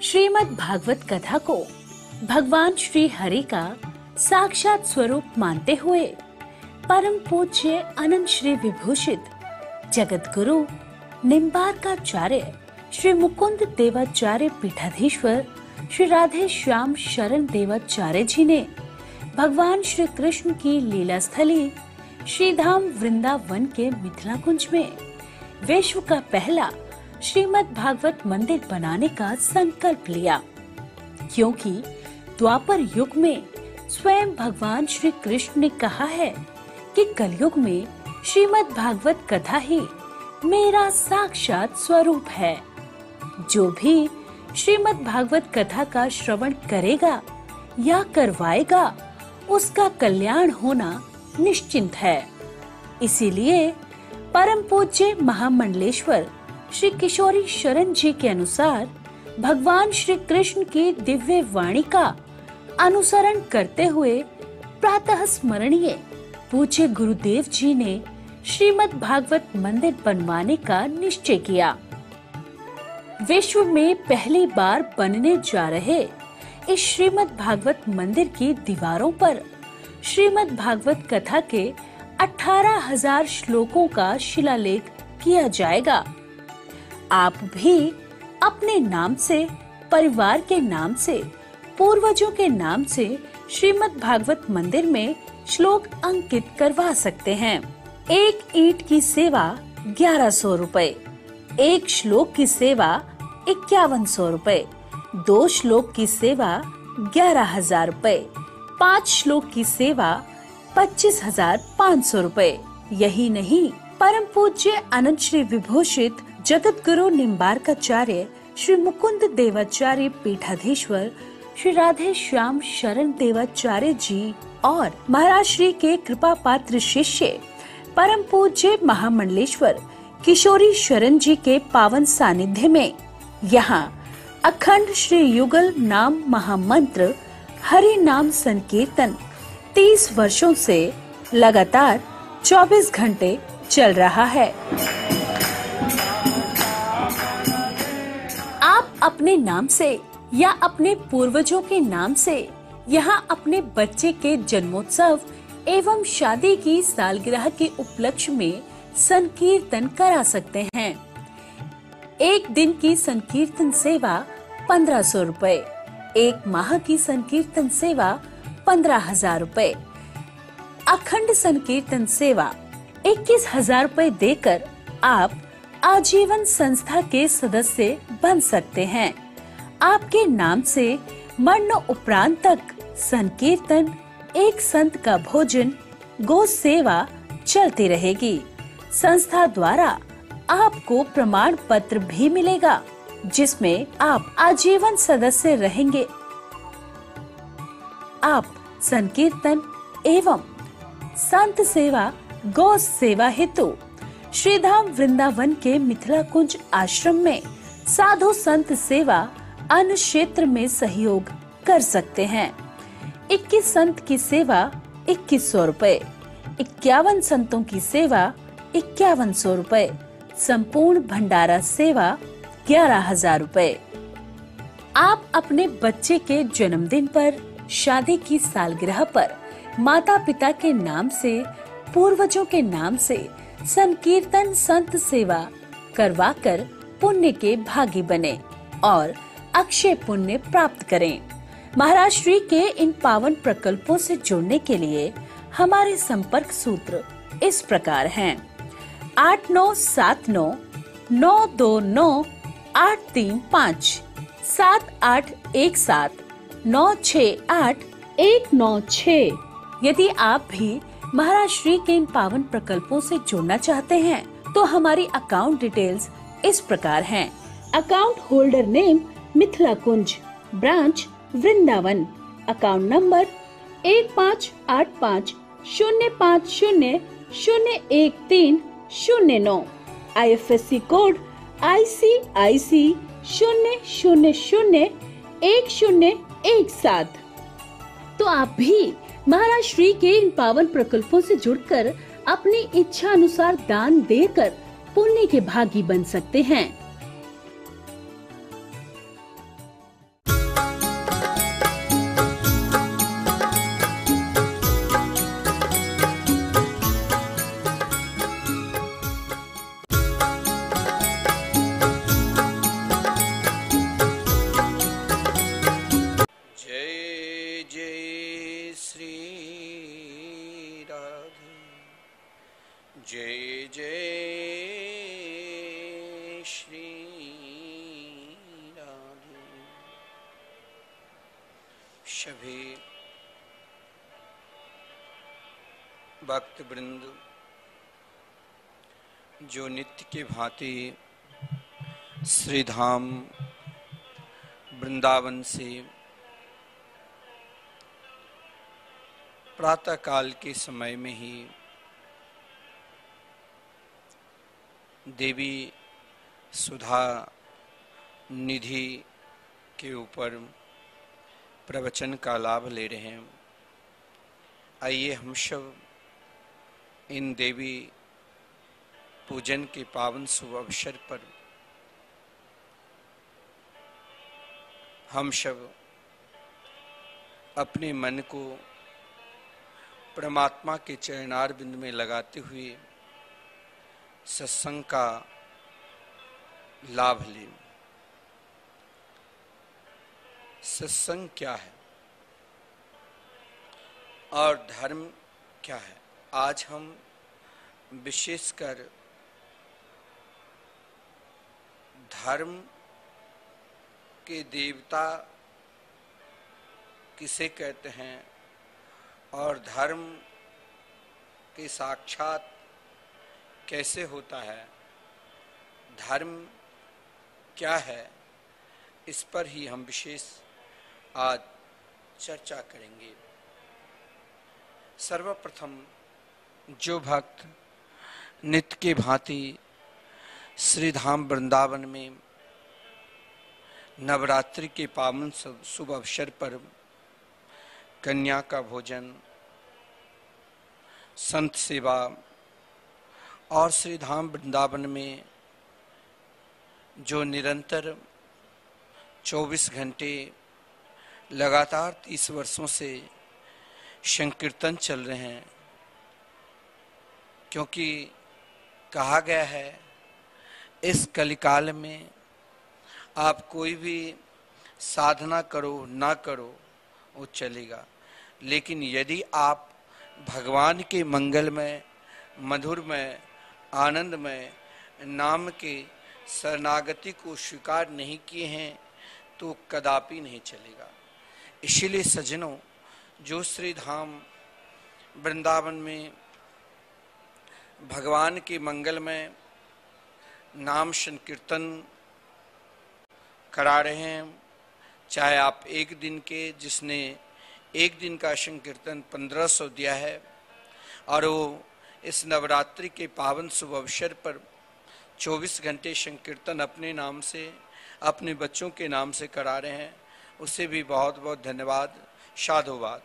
श्रीमद् भागवत कथा को भगवान श्री हरि का साक्षात स्वरूप मानते हुए परम पूज्य अनंत श्री विभूषित जगत गुरु निम्बार्काचार्य श्री मुकुंद देवाचार्य पीठाधीश्वर श्री राधे श्याम शरण देवाचार्य जी ने भगवान श्री कृष्ण की लीला स्थली श्रीधाम वृंदावन के मिथिला कुंज में विश्व का पहला श्रीमद् भागवत मंदिर बनाने का संकल्प लिया, क्योंकि द्वापर युग में स्वयं भगवान श्री कृष्ण ने कहा है कि कलयुग में श्रीमद् भागवत कथा ही मेरा साक्षात स्वरूप है। जो भी श्रीमद् भागवत कथा का श्रवण करेगा या करवाएगा, उसका कल्याण होना निश्चिंत है। इसीलिए परम पूज्य महामंडलेश्वर श्री किशोरी शरण जी के अनुसार भगवान श्री कृष्ण की दिव्य वाणी का अनुसरण करते हुए प्रातः स्मरणीय पूज्य गुरुदेव जी ने श्रीमद् भागवत मंदिर बनवाने का निश्चय किया। विश्व में पहली बार बनने जा रहे इस श्रीमद् भागवत मंदिर की दीवारों पर श्रीमद् भागवत कथा के 18,000 श्लोकों का शिलालेख किया जाएगा। आप भी अपने नाम से, परिवार के नाम से, पूर्वजों के नाम से श्रीमद् भागवत मंदिर में श्लोक अंकित करवा सकते हैं। एक ईंट की सेवा 1100 रुपए, एक श्लोक की सेवा 5100 रुपए, 2 श्लोक की सेवा 11,000 रुपए, 5 श्लोक की सेवा 25,500 रुपए। यही नहीं, परम पूज्य अनंत श्री विभूषित जगत गुरु निम्बार्काचार्य श्री मुकुंद देवाचार्य पीठाधीश्वर श्री राधे श्याम शरण देवाचार्य जी और महाराज श्री के कृपा पात्र शिष्य परम पूज्य महामंडलेश्वर किशोरी शरण जी के पावन सानिध्य में यहाँ अखंड श्री युगल नाम महामंत्र हरि नाम संकीर्तन 30 वर्षों से लगातार 24 घंटे चल रहा है। आप अपने नाम से या अपने पूर्वजों के नाम से यहाँ अपने बच्चे के जन्मोत्सव एवं शादी की सालगिरह के उपलक्ष्य में संकीर्तन करा सकते हैं। एक दिन की संकीर्तन सेवा 1500 रुपए, एक माह की संकीर्तन सेवा 15,000 रुपए, अखंड संकीर्तन सेवा 21,000 रुपए देकर आप आजीवन संस्था के सदस्य बन सकते हैं। आपके नाम से मरण उपरांत तक संकीर्तन, एक संत का भोजन, गो सेवा चलती रहेगी। संस्था द्वारा आपको प्रमाण पत्र भी मिलेगा, जिसमें आप आजीवन सदस्य रहेंगे। आप संकीर्तन एवं संत सेवा, गौ सेवा हेतु श्रीधाम वृंदावन के मिथिला कुंज आश्रम में साधु संत सेवा अन्य क्षेत्र में सहयोग कर सकते हैं। 21 संत की सेवा 2100 रुपए, 51 संतों की सेवा 5100 रुपए, संपूर्ण भंडारा सेवा 11,000 रुपए। आप अपने बच्चे के जन्मदिन पर, शादी की सालगिरह पर माता पिता के नाम से, पूर्वजों के नाम से संकीर्तन संत सेवा करवाकर पुण्य के भागी बने और अक्षय पुण्य प्राप्त करें। महाराज श्री के इन पावन प्रकल्पों से जुड़ने के लिए हमारे संपर्क सूत्र इस प्रकार हैं: 8979-929-835, 7817-968-196। यदि आप भी महाराज श्री के इन पावन प्रकल्पों से जुड़ना चाहते हैं, तो हमारी अकाउंट डिटेल्स इस प्रकार हैं। Account holder name Mithila Kunj, branch Vrindavan, account number 158505001309, IFSC code ICIC 0001017। तो आप भी महाराज श्री के इन पावन प्रकल्पों से जुड़कर अपनी इच्छा अनुसार दान देकर पुण्य के भागी बन सकते हैं। जय जय श्री राधे। सभी भक्त वृंद जो नित्य के भांति श्री धाम वृंदावन से प्रातः काल के समय में ही देवी सुधा निधि के ऊपर प्रवचन का लाभ ले रहे हैं। आइए हम सब इन देवी पूजन के पावन शुभ अवसर पर हम सब अपने मन को परमात्मा के चरणार बिंद में लगाते हुए सत्संग का लाभ लें। सत्संग क्या है और धर्म क्या है, आज हम विशेषकर धर्म के देवता किसे कहते हैं और धर्म के साक्षात कैसे होता है, धर्म क्या है, इस पर ही हम विशेष आज चर्चा करेंगे। सर्वप्रथम जो भक्त नित्य के भांति श्री धाम वृंदावन में नवरात्रि के पावन शुभ अवसर पर कन्या का भोजन, संत सेवा और श्री धाम वृंदावन में जो निरंतर 24 घंटे लगातार 30 वर्षों से संकीर्तन चल रहे हैं, क्योंकि कहा गया है इस कलिकाल में आप कोई भी साधना करो ना करो वो चलेगा, लेकिन यदि आप भगवान के मंगलमय मधुरमय आनंदमय नाम के शरणागति को स्वीकार नहीं किए हैं तो कदापि नहीं चलेगा। इसीलिए सज्जनों, जो श्री धाम वृंदावन में भगवान के मंगलमय नाम संकीर्तन करा रहे हैं, चाहे आप एक दिन के, जिसने एक दिन का संकीर्तन 1500 दिया है और वो इस नवरात्रि के पावन शुभ अवसर पर 24 घंटे संकीर्तन अपने नाम से, अपने बच्चों के नाम से करा रहे हैं, उसे भी बहुत बहुत धन्यवाद, साधुवाद।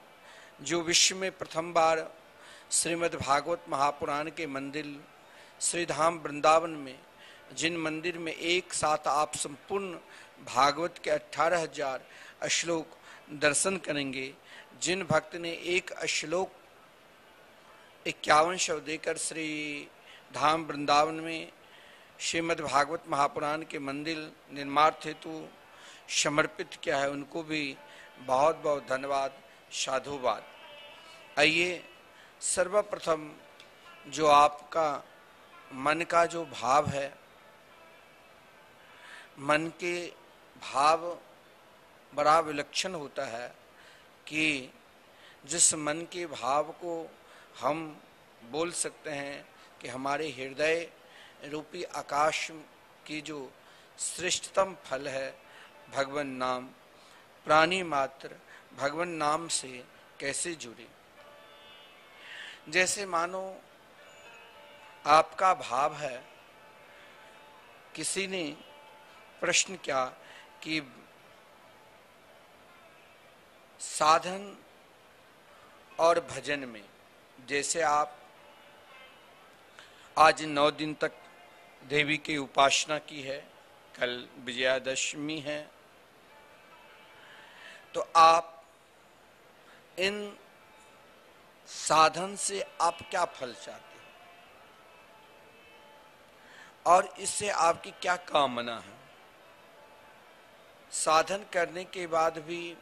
जो विश्व में प्रथम बार श्रीमद् भागवत महापुराण के मंदिर श्री धाम वृंदावन में, जिन मंदिर में एक साथ आप संपूर्ण भागवत के 18,000 श्लोक दर्शन करेंगे, जिन भक्त ने एक श्लोक 51 शब्द देकर श्री धाम वृंदावन में श्रीमद् भागवत महापुराण के मंदिर निर्माण हेतु समर्पित किया है, उनको भी बहुत बहुत धन्यवाद, साधुवाद। आइए सर्वप्रथम जो आपका मन का जो भाव है, मन के भाव बड़ा विलक्षण होता है कि जिस मन के भाव को हम बोल सकते हैं कि हमारे हृदय रूपी आकाश की जो श्रेष्ठतम फल है भगवान नाम, प्राणी मात्र भगवान नाम से कैसे जुड़े। जैसे मानो आपका भाव है, किसी ने प्रश्न किया कि साधन और भजन में, जैसे आप आज 9 दिन तक देवी की उपासना की है, कल विजयादशमी है, तो आप इन साधन से आप क्या फल चाहते हो और इससे आपकी क्या कामना है। साधन करने के बाद भी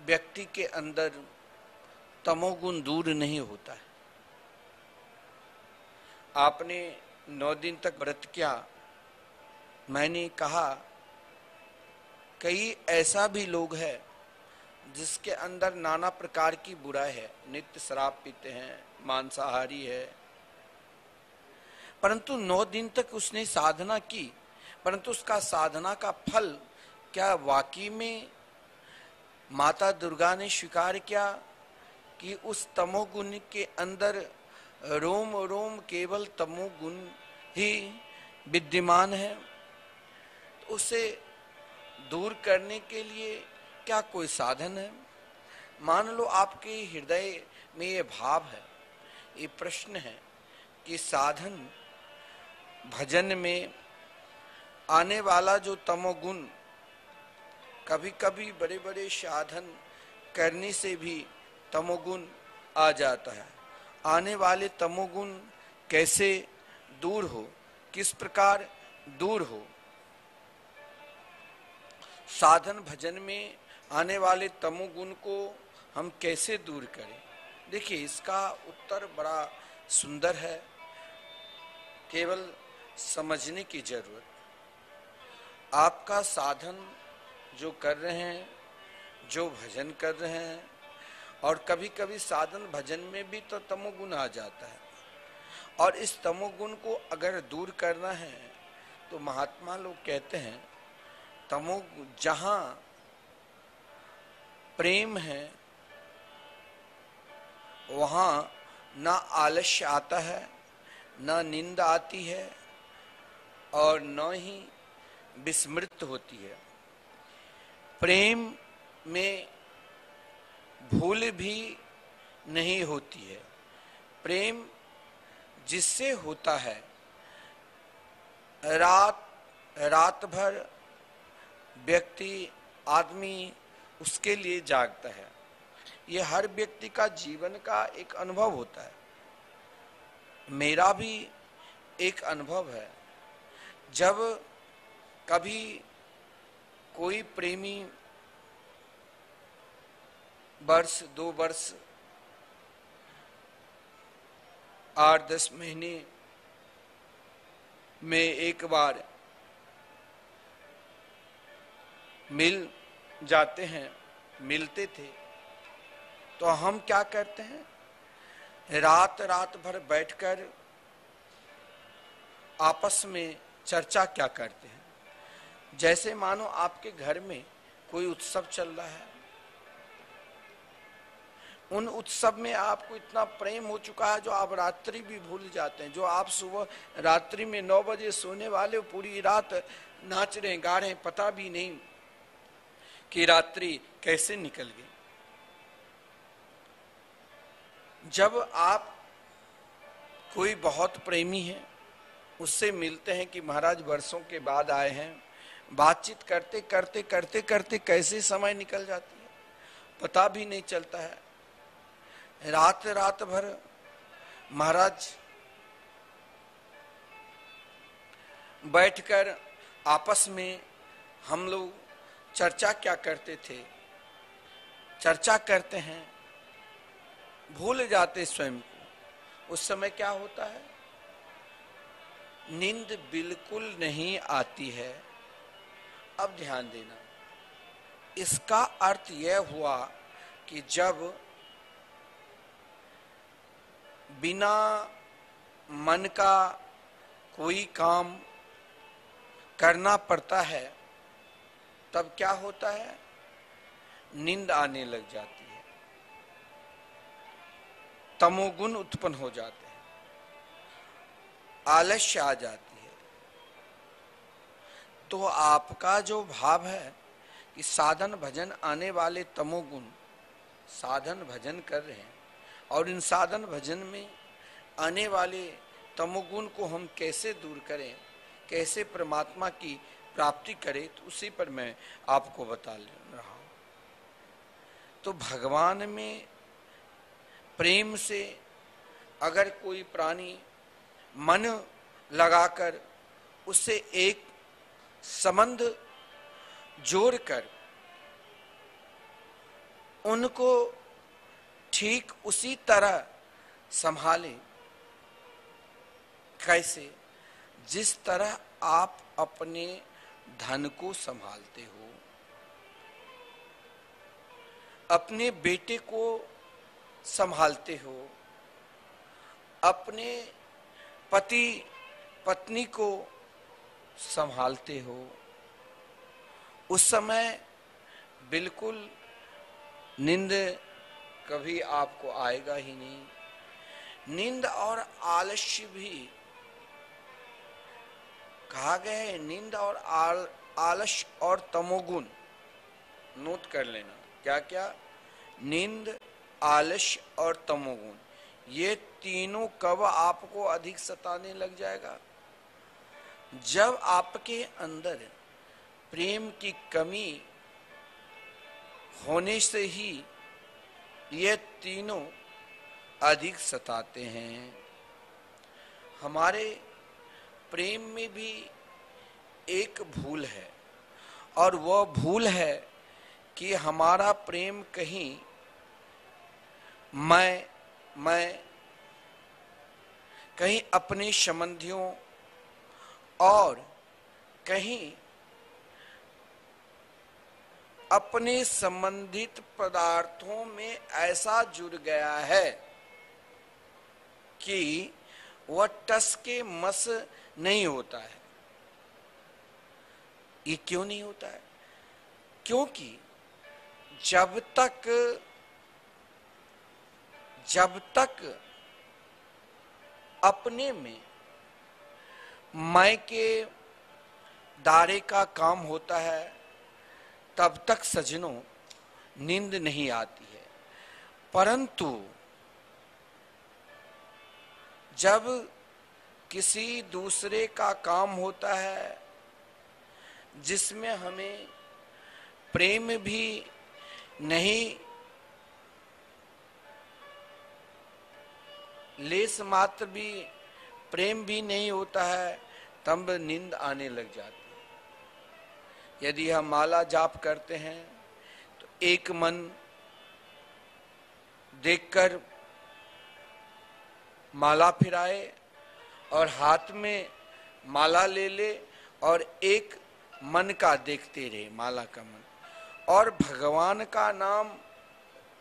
व्यक्ति के अंदर तमोगुण दूर नहीं होता है। आपने 9 दिन तक व्रत किया, मैंने कहा कई ऐसा भी लोग हैं जिसके अंदर नाना प्रकार की बुराई है, नित्य शराब पीते हैं, मांसाहारी है, परंतु 9 दिन तक उसने साधना की, परंतु उसका साधना का फल क्या वाकई में माता दुर्गा ने स्वीकार किया कि उस तमोगुण के अंदर रोम रोम केवल तमोगुण ही विद्यमान है। तो उसे दूर करने के लिए क्या कोई साधन है? मान लो आपके हृदय में ये भाव है, ये प्रश्न है कि साधन भजन में आने वाला जो तमोगुण, कभी कभी बड़े बड़े साधन करने से भी तमोगुण आ जाता है। आने वाले तमोगुण कैसे दूर हो, किस प्रकार दूर हो? साधन भजन में आने वाले तमोगुण को हम कैसे दूर करें? देखिए, इसका उत्तर बड़ा सुंदर है, केवल समझने की जरूरत। आपका साधन जो कर रहे हैं, जो भजन कर रहे हैं, और कभी कभी साधन भजन में भी तो तमोगुण आ जाता है, और इस तमोगुण को अगर दूर करना है तो महात्मा लोग कहते हैं जहां प्रेम है वहां ना आलस्य आता है, ना नींद आती है, और न ही विस्मृत होती है। प्रेम में भूल भी नहीं होती है। प्रेम जिससे होता है, रात भर व्यक्ति आदमी उसके लिए जागता है। ये हर व्यक्ति का जीवन का एक अनुभव होता है। मेरा भी एक अनुभव है, जब कभी कोई प्रेमी वर्ष 2 वर्ष 8-10 महीने में एक बार मिल जाते हैं, मिलते थे, तो हम क्या करते हैं, रात भर बैठकर आपस में चर्चा क्या करते हैं। जैसे मानो आपके घर में कोई उत्सव चल रहा है, उन उत्सव में आपको इतना प्रेम हो चुका है जो आप रात्रि भी भूल जाते हैं। जो आप सुबह रात्रि में 9 बजे सोने वाले हो, पूरी रात नाच रहे गा रहे हैं, पता भी नहीं कि रात्रि कैसे निकल गई। जब आप कोई बहुत प्रेमी है, उससे मिलते हैं कि महाराज वर्षों के बाद आए हैं, बातचीत करते करते करते करते कैसे समय निकल जाती है पता भी नहीं चलता है। रात भर महाराज बैठकर आपस में हम लोग चर्चा क्या करते थे, चर्चा करते हैं, भूल जाते स्वयं को। उस समय क्या होता है, नींद बिल्कुल नहीं आती है। अब ध्यान देना, इसका अर्थ यह हुआ कि जब बिना मन का कोई काम करना पड़ता है, तब क्या होता है, नींद आने लग जाती है, तमोगुण उत्पन्न हो जाते हैं, आलस्य आ जाती है। तो आपका जो भाव है कि साधन भजन आने वाले तमोगुण साधन भजन कर रहे हैं और इन साधन भजन में आने वाले तमोगुण को हम कैसे दूर करें, कैसे परमात्मा की प्राप्ति करें, तो उसी पर मैं आपको बता रहा हूं। तो भगवान में प्रेम से अगर कोई प्राणी मन लगाकर उससे एक संबंध जोड़कर उनको ठीक उसी तरह संभालें, कैसे? जिस तरह आप अपने धन को संभालते हो, अपने बेटे को संभालते हो, अपने पति पत्नी को संभालते हो, उस समय बिल्कुल नींद कभी आपको आएगा ही नहीं। नींद और आलस्य भी कहा गया है, नींद और आलस्य और तमोगुण, नोट कर लेना क्या क्या, नींद, आलस्य और तमोगुण, ये तीनों कब आपको अधिक सताने लग जाएगा? जब आपके अंदर प्रेम की कमी होने से ही ये तीनों अधिक सताते हैं। हमारे प्रेम में भी एक भूल है, और वह भूल है कि हमारा प्रेम कहीं मैं कहीं अपने संबंधियों और कहीं अपने संबंधित पदार्थों में ऐसा जुड़ गया है कि वह टस के मस नहीं होता है। ये क्यों नहीं होता है? क्योंकि जब तक अपने में मैं के दायरे का काम होता है, तब तक सज्जनों नींद नहीं आती है। परंतु जब किसी दूसरे का काम होता है जिसमें हमें प्रेम भी नहीं, लेस मात्र भी प्रेम भी नहीं होता है, तब नींद आने लग जाती है। यदि हम माला जाप करते हैं तो एक मन देखकर माला फिराए और हाथ में माला ले ले और एक मन का देखते रहे, माला का मन, और भगवान का नाम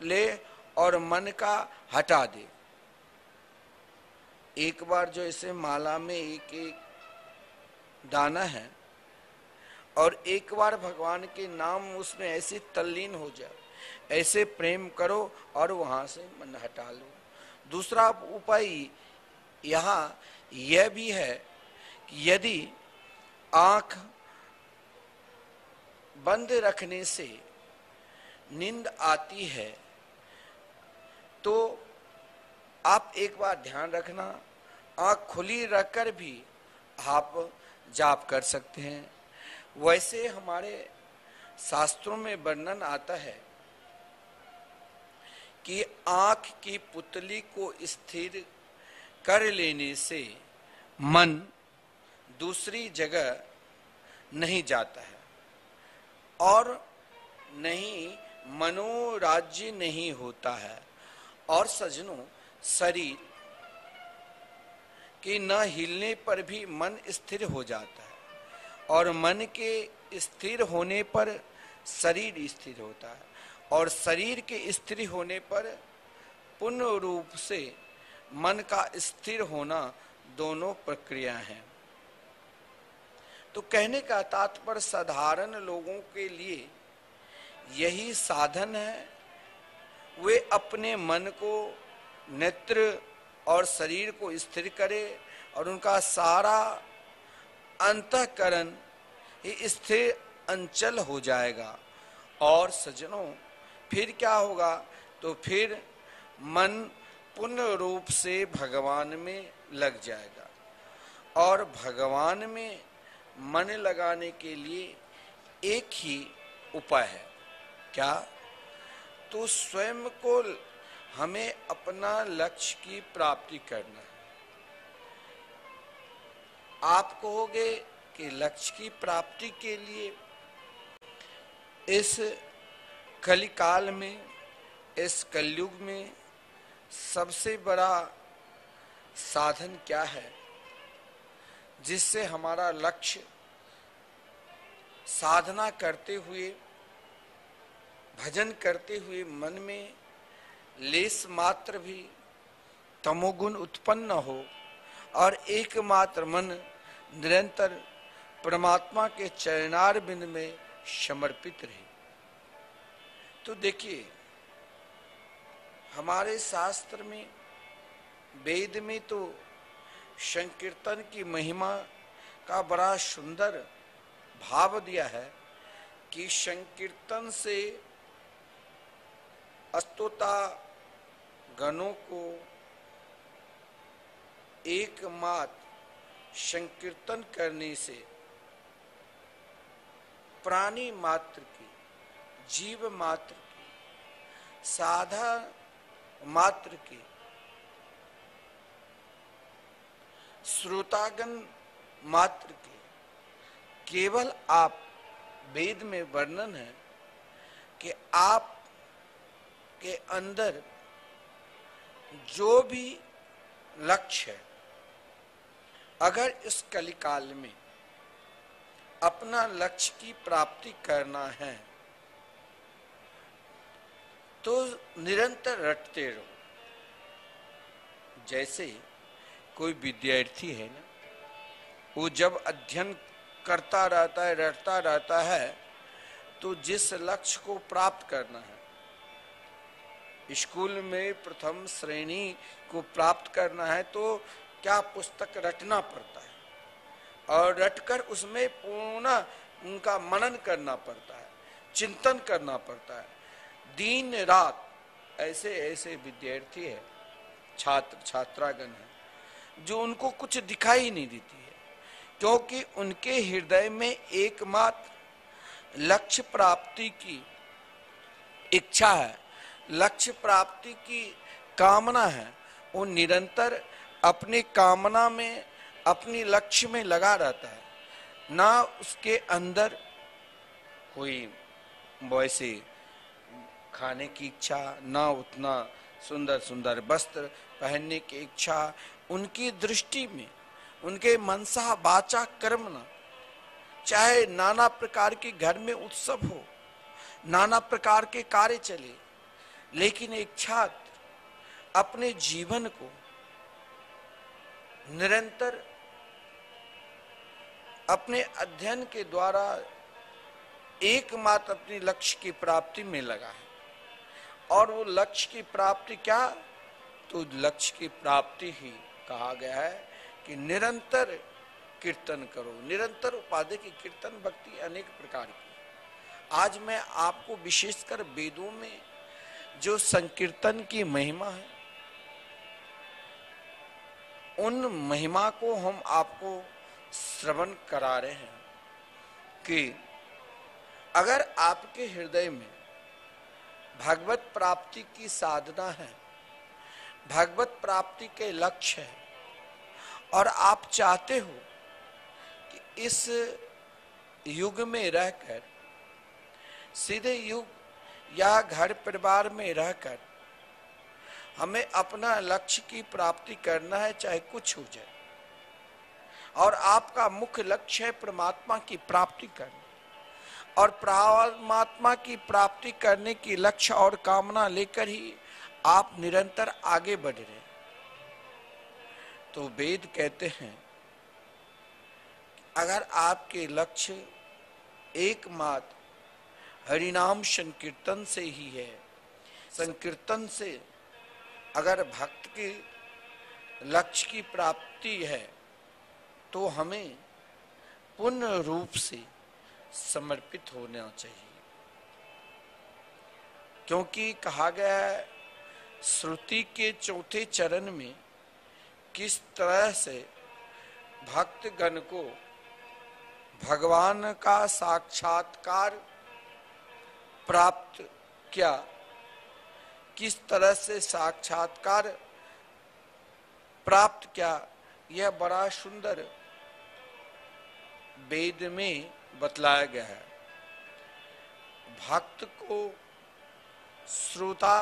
ले और मन का हटा दे। एक बार जो इसे माला में एक एक दाना है और एक बार भगवान के नाम उसमें ऐसे तल्लीन हो जाए, ऐसे प्रेम करो और वहां से मन हटा लो। दूसरा उपाय यहाँ यह भी है कि यदि आंख बंद रखने से नींद आती है तो आप एक बार ध्यान रखना, आंख खुली रखकर भी आप जाप कर सकते हैं। वैसे हमारे शास्त्रों में वर्णन आता है कि आंख की पुतली को स्थिर कर लेने से मन दूसरी जगह नहीं जाता है और नहीं मनोराज्य नहीं होता है। और सज्जनों, शरीर के न हिलने पर भी मन स्थिर हो जाता है और मन के स्थिर होने पर शरीर स्थिर होता है और शरीर के स्थिर होने पर पूर्ण रूप से मन का स्थिर होना दोनों प्रक्रिया हैं। तो कहने का तात्पर्य साधारण लोगों के लिए यही साधन है, वे अपने मन को, नेत्र और शरीर को स्थिर करे और उनका सारा अंतःकरण ही स्थिर अंचल हो जाएगा। और सज्जनों, फिर क्या होगा तो फिर मन पूर्ण रूप से भगवान में लग जाएगा। और भगवान में मन लगाने के लिए एक ही उपाय है, क्या? तो स्वयं को हमें अपना लक्ष्य की प्राप्ति करना है। आप कहोगे कि लक्ष्य की प्राप्ति के लिए इस कलिकाल में, इस कलयुग में सबसे बड़ा साधन क्या है जिससे हमारा लक्ष्य साधना करते हुए, भजन करते हुए मन में लेस मात्र भी तमोगुण उत्पन्न न हो और एकमात्र मन निरंतर परमात्मा के चरणार बिंद में समर्पित रहे? तो देखिए, हमारे शास्त्र में, वेद में तो संकीर्तन की महिमा का बड़ा सुंदर भाव दिया है कि संकीर्तन से अस्तोता गणों को एकमात्र संकीर्तन करने से प्राणी मात्र की, जीव मात्र की, साधा मात्र की, श्रोतागण मात्र की, केवल आप, वेद में वर्णन है कि आप के अंदर जो भी लक्ष्य है, अगर इस कलिकाल में अपना लक्ष्य की प्राप्ति करना है तो निरंतर रटते रहो। जैसे कोई विद्यार्थी है ना, वो जब अध्ययन करता रहता है, रटता रहता है, तो जिस लक्ष्य को प्राप्त करना है, स्कूल में प्रथम श्रेणी को प्राप्त करना है, तो क्या पुस्तक रटना पड़ता है और रटकर उसमें पूर्ण उनका मनन करना पड़ता है, चिंतन करना पड़ता है। दिन रात ऐसे ऐसे विद्यार्थी है, छात्र छात्रागण है, जो उनको कुछ दिखाई नहीं देती है, क्योंकि उनके हृदय में एकमात्र लक्ष्य प्राप्ति की इच्छा है, लक्ष्य प्राप्ति की कामना है। वो निरंतर अपनी कामना में, अपनी लक्ष्य में लगा रहता है। ना उसके अंदर कोई वैसे खाने की इच्छा, ना उतना सुंदर सुंदर वस्त्र पहनने की इच्छा। उनकी दृष्टि में, उनके मनसा वाचा कर्मणा, चाहे नाना प्रकार के घर में उत्सव हो, नाना प्रकार के कार्य चले, लेकिन एक छात्र अपने जीवन को निरंतर अपने अध्ययन के द्वारा एकमात्र अपने लक्ष्य की प्राप्ति में लगा है। और वो लक्ष्य की प्राप्ति क्या? तो लक्ष्य की प्राप्ति ही कहा गया है कि निरंतर कीर्तन करो, निरंतर उपाधि की कीर्तन भक्ति अनेक प्रकार की। आज मैं आपको विशेषकर वेदों में जो संकीर्तन की महिमा है, उन महिमा को हम आपको श्रवण करा रहे हैं कि अगर आपके हृदय में भगवत प्राप्ति की साधना है, भगवत प्राप्ति के लक्ष्य है, और आप चाहते हो कि इस युग में रहकर, सीधे युग या घर परिवार में रहकर हमें अपना लक्ष्य की प्राप्ति करना है, चाहे कुछ हो जाए, और आपका मुख्य लक्ष्य है परमात्मा की प्राप्ति करना, और परमात्मा की प्राप्ति करने की लक्ष्य और कामना लेकर ही आप निरंतर आगे बढ़ रहे हैं, तो वेद कहते हैं अगर आपके लक्ष्य एकमात्र हरिनाम संकीर्तन से ही है, संकीर्तन से अगर भक्त के लक्ष्य की प्राप्ति है, तो हमें पूर्ण रूप से समर्पित होना चाहिए। क्योंकि कहा गया है श्रुति के चौथे चरण में किस तरह से भक्तगण को भगवान का साक्षात्कार प्राप्त किया, किस तरह से साक्षात्कार प्राप्त किया, यह बड़ा सुंदर वेद में बतलाया गया है। भक्त को, श्रोता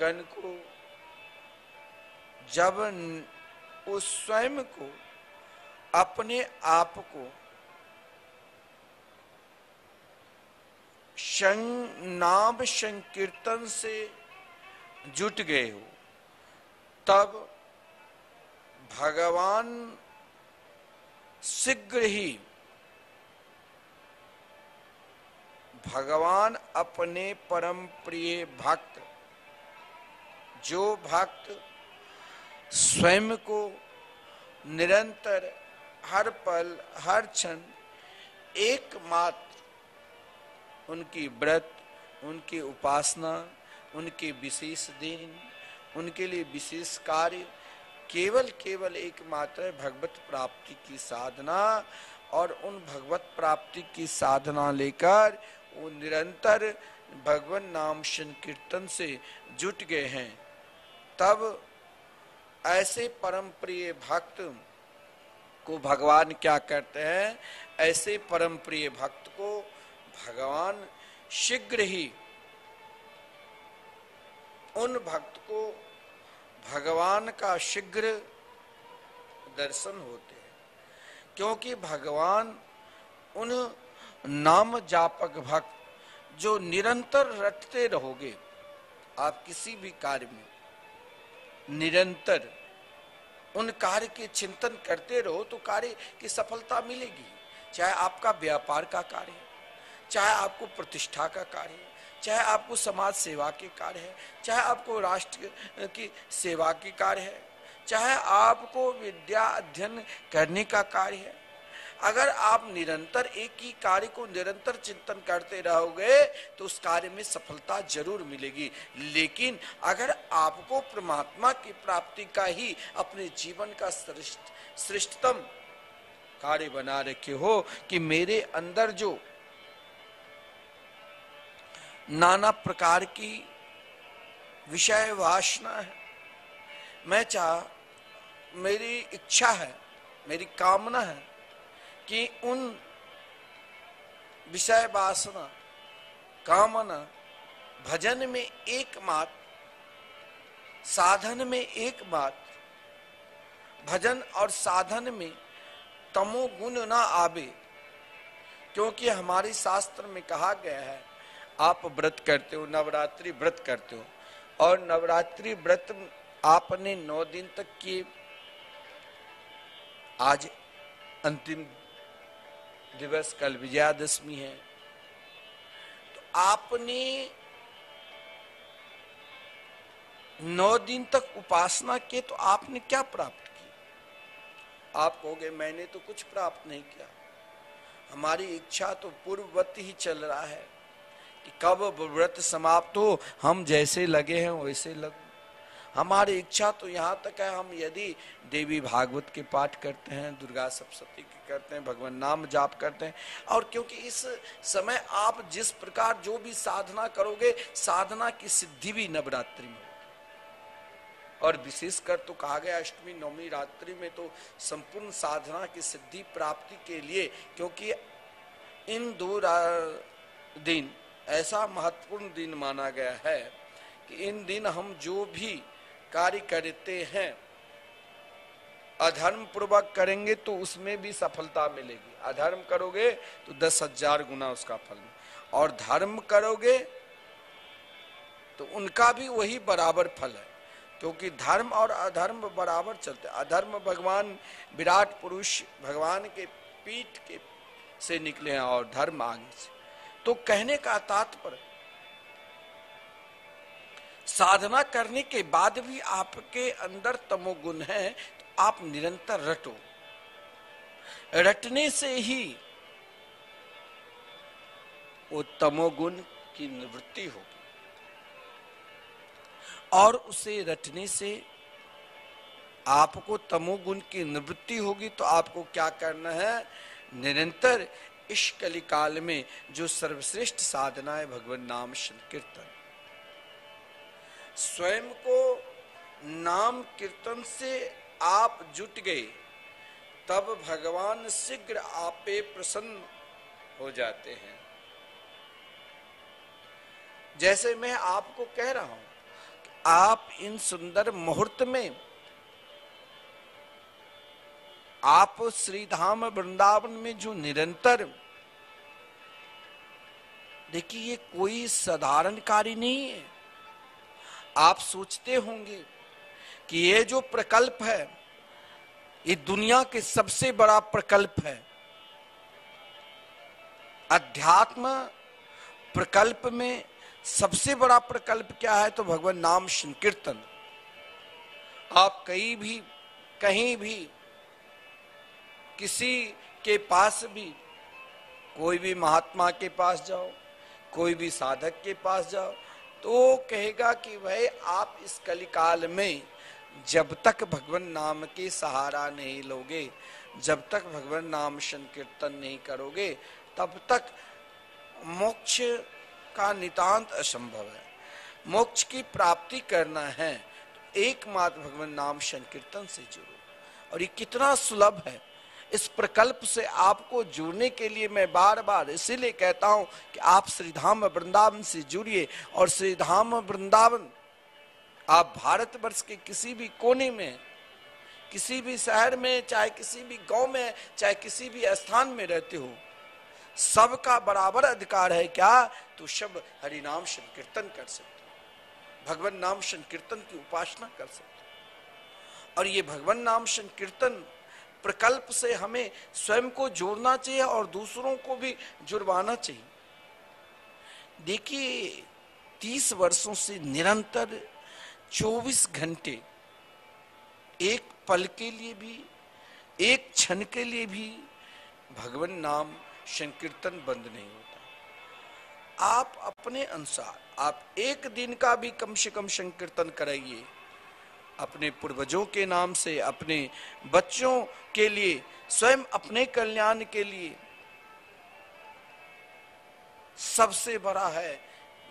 गण को जब उस स्वयं को, अपने आप को नाम संकीर्तन से जुट गए हो, तब भगवान शीघ्र ही, भगवान अपने परम प्रिय भक्त, जो भक्त स्वयं को निरंतर हर पल हर क्षण एकमात्र उनकी व्रत, उनकी उपासना, उनके विशेष दिन, उनके लिए विशेष कार्य केवल एकमात्र भगवत प्राप्ति की साधना, और उन भगवत प्राप्ति की साधना लेकर वो निरंतर भगवान नाम संकीर्तन से जुट गए हैं। तब ऐसे परम प्रिय भक्त को भगवान क्या करते हैं? ऐसे परम प्रिय भक्त को भगवान शीघ्र ही, उन भक्त को भगवान का शीघ्र दर्शन होते हैं, क्योंकि भगवान उन नाम जापक भक्त जो निरंतर रटते रहोगे, आप किसी भी कार्य में निरंतर उन कार्य के चिंतन करते रहो तो कार्य की सफलता मिलेगी। चाहे आपका व्यापार का कार्य है, चाहे आपको प्रतिष्ठा का कार्य है, चाहे आपको समाज सेवा के कार्य है, चाहे आपको राष्ट्र की सेवा के कार्य है, चाहे आपको विद्या अध्ययन करने का कार्य है। अगर आप निरंतर एक ही कार्य को निरंतर चिंतन करते रहोगे तो उस कार्य में सफलता जरूर मिलेगी। लेकिन अगर आपको परमात्मा की प्राप्ति का ही अपने जीवन का श्रेष्ठतम कार्य बना रखे हो कि मेरे अंदर जो नाना प्रकार की विषय वासना है, मेरी इच्छा है, मेरी कामना है कि उन विषय वासना, कामना, भजन में एकमात्र, साधन में एकमात्र, भजन और साधन में तमोगुण ना आवे। क्योंकि हमारे शास्त्र में कहा गया है, आप व्रत करते हो, नवरात्रि व्रत करते हो, और नवरात्रि व्रत आपने 9 दिन तक किए, आज अंतिम दिवस, कल विजयादशमी है, तो आपने 9 दिन तक उपासना की, तो आपने क्या प्राप्त किया? आप कहोगे मैंने तो कुछ प्राप्त नहीं किया, हमारी इच्छा तो पूर्ववत ही चल रहा है कि कब व्रत समाप्त हो, हम जैसे लगे हैं वैसे लगो। हमारी इच्छा तो यहाँ तक है, हम यदि देवी भागवत के पाठ करते हैं, दुर्गा सप्तशती के करते हैं, भगवान नाम जाप करते हैं, और क्योंकि इस समय आप जिस प्रकार जो भी साधना करोगे, साधना की सिद्धि भी नवरात्रि में होगी। और विशेषकर तो कहा गया अष्टमी नवमी रात्रि में तो संपूर्ण साधना की सिद्धि प्राप्ति के लिए, क्योंकि इन 2 दिन ऐसा महत्वपूर्ण दिन माना गया है कि इन दिन हम जो भी कार्य करते हैं, अधर्म पूर्वक करेंगे तो उसमें भी सफलता मिलेगी, अधर्म करोगे तो 10,000 गुना उसका फल, और धर्म करोगे तो उनका भी वही बराबर फल है, क्योंकि धर्म और अधर्म बराबर चलते। अधर्म भगवान विराट पुरुष भगवान के पीठ के से निकले हैं और धर्म आगे से। तो कहने का तात्पर्य, साधना करने के बाद भी आपके अंदर तमोगुण है, तो आप निरंतर रटो, रटने से ही वो तमोगुण की निवृत्ति होगी। और उसे रटने से आपको तमोगुण की निवृत्ति होगी। तो आपको क्या करना है? निरंतर इस कलिकाल में जो सर्वश्रेष्ठ साधना है भगवान नाम संकीर्तन, स्वयं को नाम कीर्तन से आप जुट गए, तब भगवान शीघ्र आप पे प्रसन्न हो जाते हैं। जैसे मैं आपको कह रहा हूं, आप इन सुंदर मुहूर्त में आप श्री धाम वृंदावन में जो निरंतर, देखिए ये कोई साधारण कार्य नहीं है। आप सोचते होंगे कि ये जो प्रकल्प है ये दुनिया के सबसे बड़ा प्रकल्प है। अध्यात्म प्रकल्प में सबसे बड़ा प्रकल्प क्या है? तो भगवान नाम संकीर्तन। आप कहीं भी किसी के पास भी, कोई भी महात्मा के पास जाओ, कोई भी साधक के पास जाओ, तो कहेगा कि भाई आप इस कलिकाल में जब तक भगवान नाम के सहारा नहीं लोगे, जब तक भगवान नाम संकीर्तन नहीं करोगे, तब तक मोक्ष का नितांत असंभव है। मोक्ष की प्राप्ति करना है तो एकमात्र भगवान नाम संकीर्तन से जुड़ो। और ये कितना सुलभ है। इस प्रकल्प से आपको जुड़ने के लिए मैं बार बार इसीलिए कहता हूं कि आप श्रीधाम वृंदावन से जुड़िए। और श्रीधाम वृंदावन आप भारतवर्ष के किसी भी कोने में, किसी भी शहर में, चाहे किसी भी गांव में, चाहे किसी भी स्थान में रहते हो, सबका बराबर अधिकार है। क्या? तो सब हरि नाम संकीर्तन कर सकते हो, भगवान नाम संकीर्तन की उपासना कर सकते हो। और ये भगवान नाम संकीर्तन प्रकल्प से हमें स्वयं को जोड़ना चाहिए और दूसरों को भी जुड़वाना चाहिए। देखिए 30 वर्षों से निरंतर 24 घंटे, एक पल के लिए भी, एक क्षण के लिए भी भगवान नाम संकीर्तन बंद नहीं होता। आप अपने अनुसार आप एक दिन का भी कम से कम संकीर्तन कराइए, अपने पूर्वजों के नाम से, अपने बच्चों के लिए, स्वयं अपने कल्याण के लिए। सबसे बड़ा है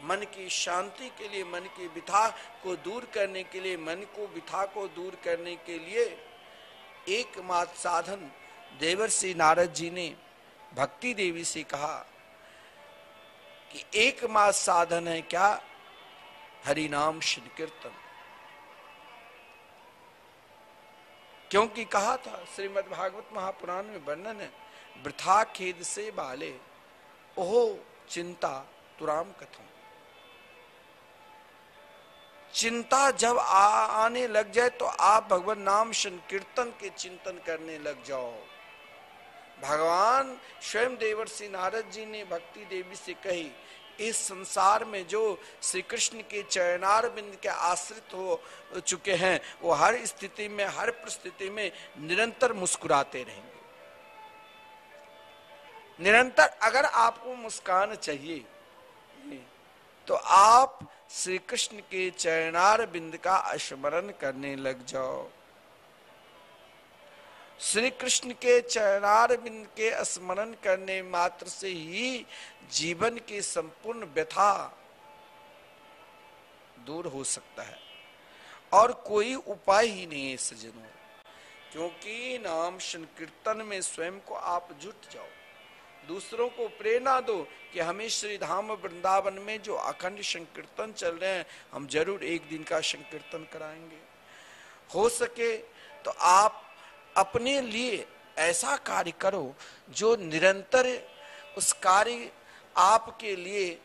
मन की शांति के लिए, मन की विथा को दूर करने के लिए, मन को विथा को दूर करने के लिए एकमात्र साधन देवर्षि नारद जी ने भक्ति देवी से कहा कि एकमात्र साधन है क्या? हरि नाम संकीर्तन। क्योंकि कहा था, श्रीमद् भागवत महापुराण में वर्णन है, वृथा खेद से बाले ओहो चिंता तुराम कथम। चिंता जब आने लग जाए तो आप भगवान नाम संकीर्तन के चिंतन करने लग जाओ। भगवान स्वयं देवर्षि नारद जी ने भक्ति देवी से कही, इस संसार में जो श्री कृष्ण के चरणार बिंद के आश्रित हो चुके हैं, वो हर स्थिति में, हर परिस्थिति में निरंतर मुस्कुराते रहेंगे। निरंतर अगर आपको मुस्कान चाहिए तो आप श्री कृष्ण के चरणार बिंद का स्मरण करने लग जाओ। श्री कृष्ण के चरणार बिंद के स्मरण करने मात्र से ही जीवन की संपूर्ण व्यथा दूर हो सकता है, और कोई उपाय ही नहीं है सज्जनों। क्योंकि नाम संकीर्तन में स्वयं को आप जुट जाओ, दूसरों को प्रेरणा दो कि हमें श्री धाम वृंदावन में जो अखंड संकीर्तन चल रहे हैं, हम जरूर एक दिन का संकीर्तन कराएंगे। हो सके तो आप अपने लिए ऐसा कार्य करो जो निरंतर उस कार्य आपके लिए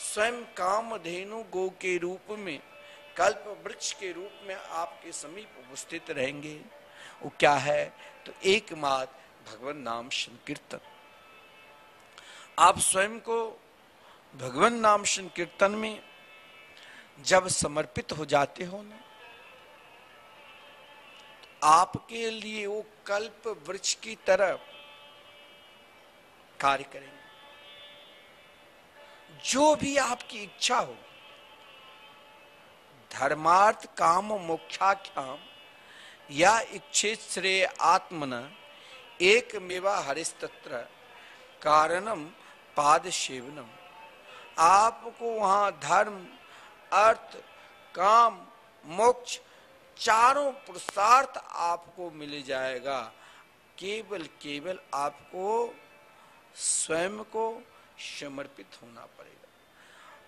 स्वयं कामधेनु गो के रूप में, कल्प वृक्ष के रूप में आपके समीप उपस्थित रहेंगे। वो क्या है? तो एकमात्र भगवान नाम संकीर्तन। आप स्वयं को भगवान नाम संकीर्तन में जब समर्पित हो जाते हो ना, आपके लिए वो कल्प वृक्ष की तरह कार्य करेंगे। जो भी आपकी इच्छा हो, धर्मार्थ काम मोक्षाख्याम या इच्छेत श्रेय आत्मन एकमेवा हरिस्तत्र कारणम पाद सेवनम। आपको वहां धर्म, अर्थ, काम, मोक्ष चारों पुरुषार्थ आपको मिल जाएगा। केवल आपको स्वयं को समर्पित होना पड़ेगा।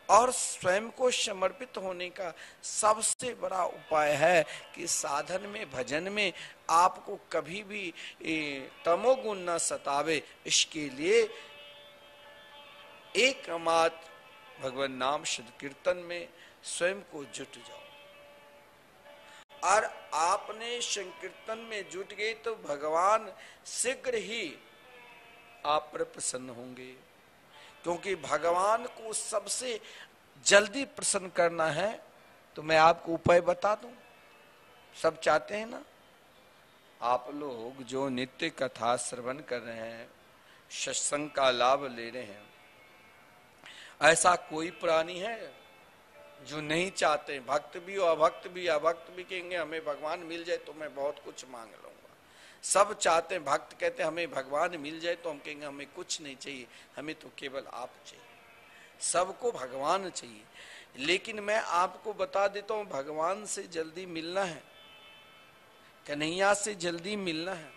और स्वयं को समर्पित होने का सबसे बड़ा उपाय है कि साधन में, भजन में आपको कभी भी तमोगुण न सतावे। इसके लिए एकमात्र भगवान नाम शुद्ध कीर्तन में स्वयं को जुट जाओ। और आपने संकीर्तन में जुट गए तो भगवान शीघ्र ही आप पर प्रसन्न होंगे, क्योंकि भगवान को सबसे जल्दी प्रसन्न करना है। तो मैं आपको उपाय बता दूं, सब चाहते हैं ना। आप लोग जो नित्य कथा श्रवण कर रहे हैं, सत्संग का लाभ ले रहे हैं, ऐसा कोई प्राणी है जो नहीं चाहते? भक्त भी और अभक्त भी। अभक्त भी कहेंगे हमें भगवान मिल जाए तो मैं बहुत कुछ मांग लूंगा। सब चाहते हैं। भक्त कहते हैं हमें भगवान मिल जाए तो हम कहेंगे हमें कुछ नहीं चाहिए, हमें तो केवल आप चाहिए। सबको भगवान चाहिए। लेकिन मैं आपको बता देता हूं, भगवान से जल्दी मिलना है, कन्हैया से जल्दी मिलना है,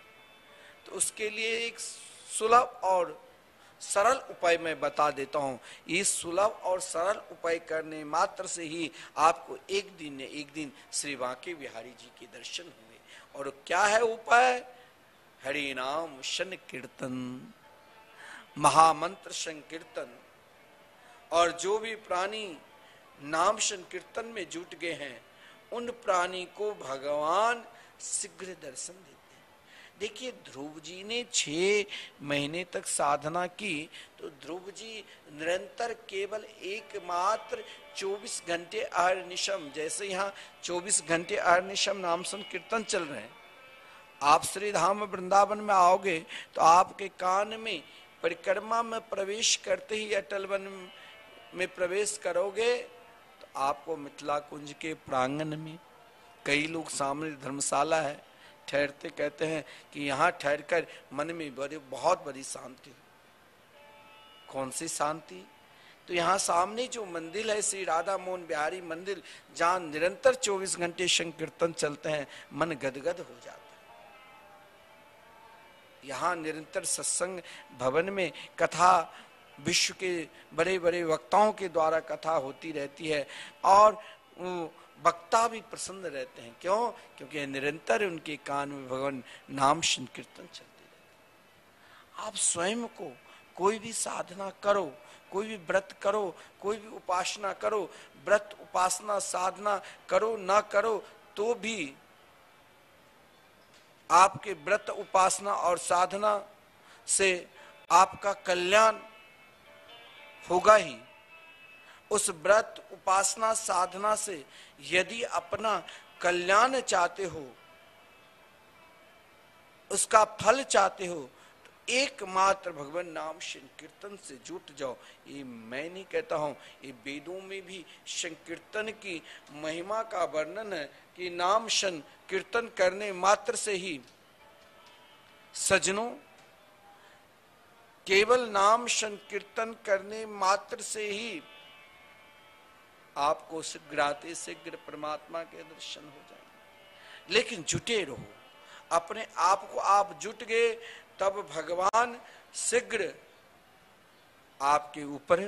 तो उसके लिए एक सुलभ और सरल उपाय मैं बता देता हूं। इस सुलभ और सरल उपाय करने मात्र से ही आपको एक दिन श्री बांके बिहारी जी के दर्शन होंगे। और क्या है उपाय? हरि नाम संकीर्तन, महामंत्र संकीर्तन। और जो भी प्राणी नाम संकीर्तन में जुट गए हैं, उन प्राणी को भगवान शीघ्र दर्शन देते हैं। देखिए, ध्रुव जी ने 6 महीने तक साधना की, तो ध्रुव जी निरंतर केवल एकमात्र 24 घंटे अहर्निशम, जैसे यहाँ 24 घंटे अहर्निशम नाम संकीर्तन चल रहे हैं। आप श्री धाम वृंदावन में आओगे तो आपके कान में परिक्रमा में प्रवेश करते ही, अटल वन में प्रवेश करोगे तो आपको मिथिला कुंज के प्रांगण में, कई लोग सामने धर्मशाला है, ठहरते कहते हैं कि यहाँ ठहरकर मन में बहुत बड़ी शांति। कौन सी शांति? तो यहाँ सामने जो मंदिर है श्री राधा मोहन बिहारी मंदिर, जहाँ निरंतर 24 घंटे संकीर्तन चलते हैं, मन गदगद हो जाता है। यहाँ निरंतर सत्संग भवन में कथा, विश्व के बड़े बड़े वक्ताओं के द्वारा कथा होती रहती है, और वक्ता भी प्रसन्न रहते हैं। क्यों? क्योंकि निरंतर उनके कान में भगवान नाम संकीर्तन चलते रहते हैं। आप स्वयं को कोई भी साधना करो, कोई भी व्रत करो, कोई भी उपासना करो, व्रत उपासना साधना करो ना करो, तो भी आपके व्रत उपासना और साधना से आपका कल्याण होगा ही। उस व्रत उपासना साधना से यदि अपना कल्याण चाहते हो, उसका फल चाहते हो, तो एकमात्र भगवान नाम संकीर्तन से जुट जाओ। ये मैं नहीं कहता हूं, ये वेदों में भी संकीर्तन की महिमा का वर्णन है कि नाम संकीर्तन करने मात्र से ही, सजनों, केवल नाम संकीर्तन करने मात्र से ही आपको शीघ्राति शीघ्र परमात्मा के दर्शन हो जाएंगे। लेकिन जुटे रहो, अपने आप को आप जुट गए, तब भगवान शीघ्र आपके ऊपर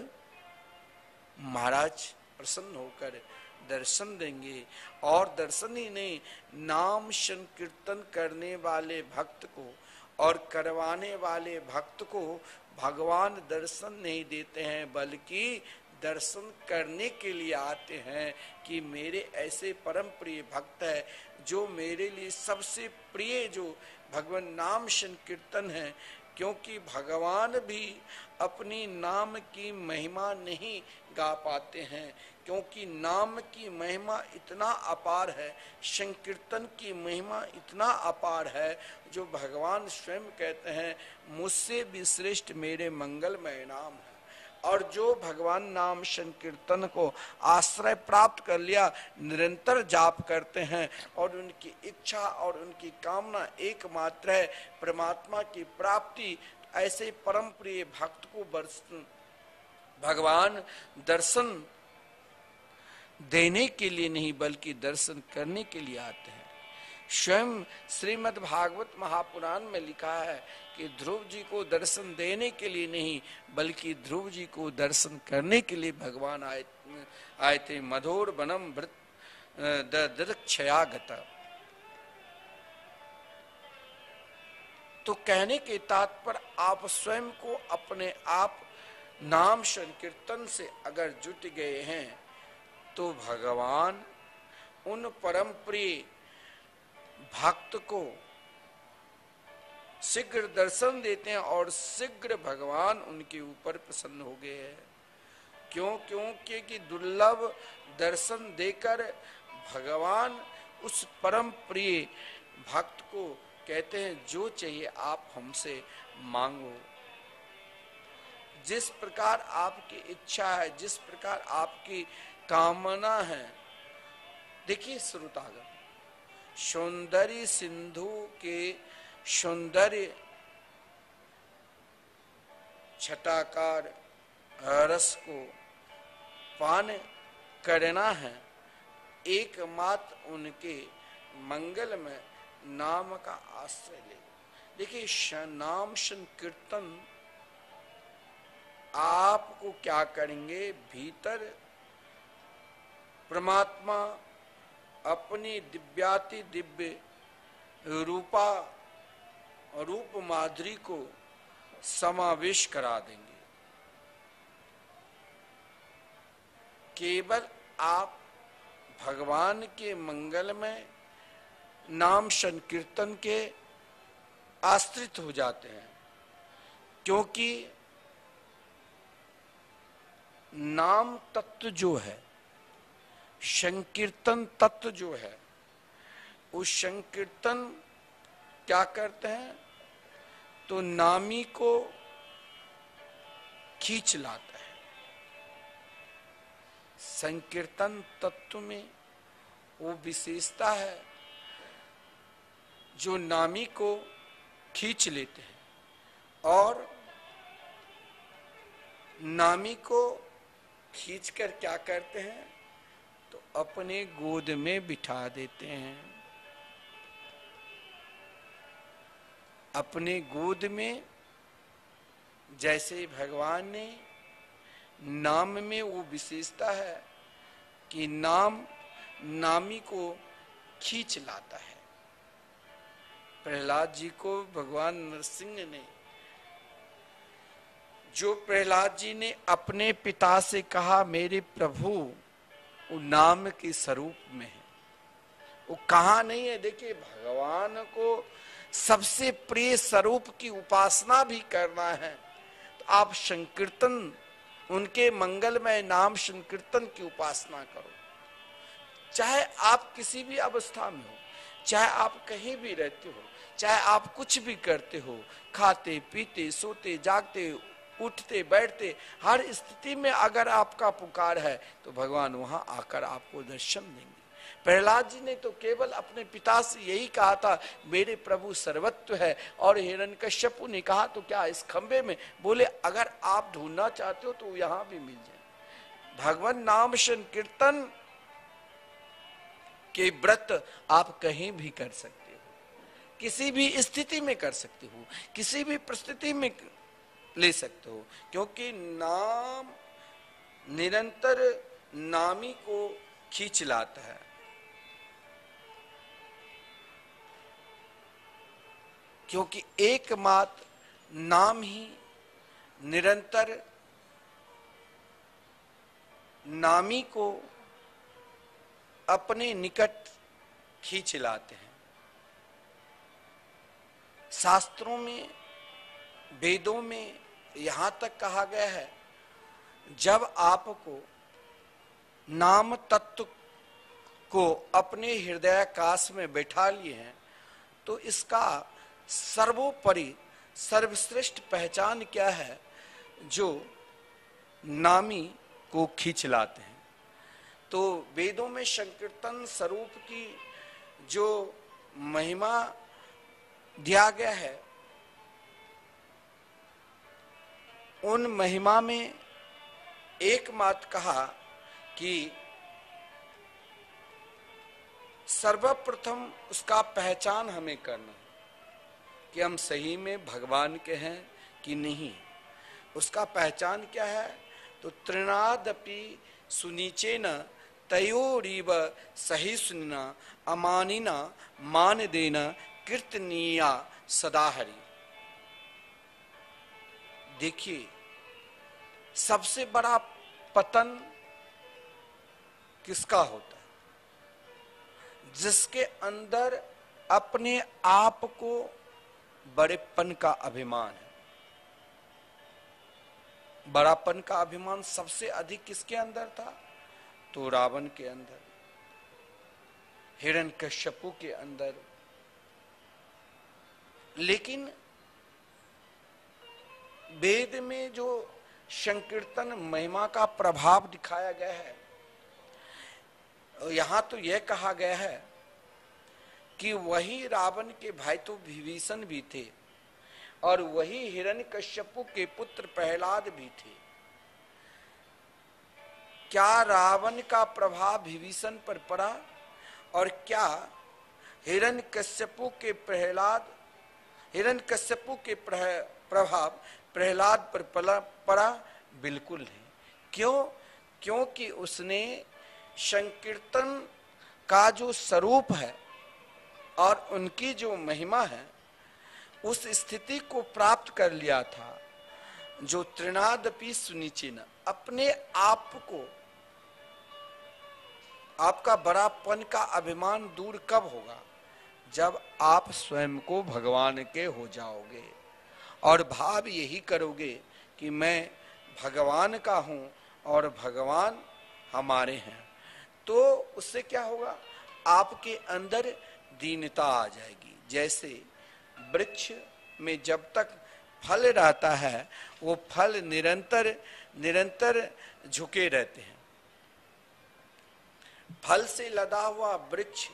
महाराज प्रसन्न होकर दर्शन देंगे। और दर्शन ही नहीं, नाम संकीर्तन करने वाले भक्त को और करवाने वाले भक्त को भगवान दर्शन नहीं देते हैं, बल्कि दर्शन करने के लिए आते हैं कि मेरे ऐसे परम प्रिय भक्त है, जो मेरे लिए सबसे प्रिय जो भगवान नाम संकीर्तन है। क्योंकि भगवान भी अपनी नाम की महिमा नहीं गा पाते हैं, क्योंकि नाम की महिमा इतना अपार है, संकीर्तन की महिमा इतना अपार है, जो भगवान स्वयं कहते हैं मुझसे भी श्रेष्ठ मेरे मंगलमय नाम है। और जो भगवान नाम संकीर्तन को आश्रय प्राप्त कर लिया, निरंतर जाप करते हैं और उनकी इच्छा और उनकी कामना एकमात्र है परमात्मा की प्राप्ति, ऐसे परम प्रिय भक्त को भगवान दर्शन देने के लिए नहीं बल्कि दर्शन करने के लिए आते हैं। स्वयं श्रीमद् भागवत महापुराण में लिखा है कि ध्रुव जी को दर्शन देने के लिए नहीं बल्कि ध्रुव जी को दर्शन करने के लिए भगवान आए थे। मधुर वनम दृक्षयागत। तो कहने के तात्पर्य आप स्वयं को अपने आप नाम संकीर्तन से अगर जुट गए हैं तो भगवान उन परम प्रिय भक्त को शीघ्र दर्शन देते हैं और शीघ्र भगवान उनके ऊपर प्रसन्न हो गए हैं। क्योंकि दुर्लभ दर्शन देकर भगवान उस परम प्रिय भक्त को कहते हैं जो चाहिए आप हमसे मांगो। जिस प्रकार आपकी इच्छा है, जिस प्रकार आपकी कामना है। देखिए श्रोतागण, सौंदर्य सिंधु के सौंदर्य छटाकार रस को पान करना है, एकमात्र उनके मंगल में नाम का आश्रय ले। देखिए नाम संकीर्तन आपको क्या करेंगे, भीतर परमात्मा अपनी दिव्याति दिव्य रूप माधुरी को समावेश करा देंगे। केवल आप भगवान के मंगल में नाम संकीर्तन के आश्रित हो जाते हैं, क्योंकि नाम तत्व जो है, संकीर्तन तत्व जो है, उस संकीर्तन क्या करते हैं तो नामी को खींच लाता है। संकीर्तन तत्व में वो विशेषता है जो नामी को खींच लेते हैं और नामी को खींचकर क्या करते हैं तो अपने गोद में बिठा देते हैं। अपने गोद में, जैसे भगवान ने नाम में वो विशेषता है कि नाम नामी को खींच लाता है। प्रहलाद जी को भगवान नरसिंह ने, जो प्रहलाद जी ने अपने पिता से कहा मेरे प्रभु वो नाम के स्वरूप में है, वो कहाँ नहीं है। देखिए भगवान को सबसे प्रिय स्वरूप की उपासना भी करना है तो आप संकीर्तन, उनके मंगलमय नाम संकीर्तन की उपासना करो। चाहे आप किसी भी अवस्था में हो, चाहे आप कहीं भी रहते हो, चाहे आप कुछ भी करते हो, खाते पीते सोते जागते उठते बैठते, हर स्थिति में अगर आपका पुकार है तो भगवान वहां आकर आपको दर्शन देंगे। प्रहलाद जी ने तो केवल अपने पिता से यही कहा था मेरे प्रभु सर्वत्व है, और हिरण्यकश्यपु ने कहा तो क्या इस खंबे में, बोले अगर आप ढूंढना चाहते हो तो यहां भी मिल जाए। भगवान नाम संकीर्तन के व्रत आप कहीं भी कर सकते हो, किसी भी स्थिति में कर सकते हो, किसी भी परिस्थिति में ले सकते हो, क्योंकि नाम निरंतर नामी को खींच लाता है। क्योंकि एकमात्र नाम ही निरंतर नामी को अपने निकट खींच लाते हैं। शास्त्रों में, वेदों में यहां तक कहा गया है जब आपको नाम तत्व को अपने हृदयाकाश में बैठा लिए हैं तो इसका सर्वोपरि सर्वश्रेष्ठ पहचान क्या है, जो नामी को खींच लाते हैं। तो वेदों में संकीर्तन स्वरूप की जो महिमा दिया गया है, उन महिमा में एक बात कहा कि सर्वप्रथम उसका पहचान हमें करना कि हम सही में भगवान के हैं कि नहीं। उसका पहचान क्या है? तो तृणादपि सुनीचेन तयोरीव सही सुनना अमानिना मान देना कीर्तनीया सदा हरि। देखिए, सबसे बड़ा पतन किसका होता है? जिसके अंदर अपने आप को बड़ेपन का अभिमान है। बड़ापन का अभिमान सबसे अधिक किसके अंदर था? तो रावण के अंदर, हिरण्यकश्यपु के अंदर। लेकिन वेद में जो संकीर्तन महिमा का प्रभाव दिखाया गया है, यहां तो यह कहा गया है कि वही रावण के भाई तो विभीषण भी थे और वही हिरण्यकश्यपु के पुत्र प्रहलाद भी थे। क्या रावण का प्रभाव विभीषण पर पड़ा और क्या हिरण्यकश्यपु के प्रभाव प्रहलाद पर पड़ा? बिल्कुल नहीं। क्यों? क्योंकि उसने संकीर्तन का जो स्वरूप है और उनकी जो महिमा है, उस स्थिति को प्राप्त कर लिया था जो तृणादपि सुनीचेन, अपने आप को, आपका बड़ापन का अभिमान दूर कब होगा? जब आप स्वयं को भगवान के हो जाओगे और भाव यही करोगे कि मैं भगवान का हूं और भगवान हमारे हैं। तो उससे क्या होगा? आपके अंदर दीनता आ जाएगी। जैसे वृक्ष में जब तक फल रहता है, वो फल निरंतर निरंतर झुके रहते हैं। फल से लदा हुआ वृक्ष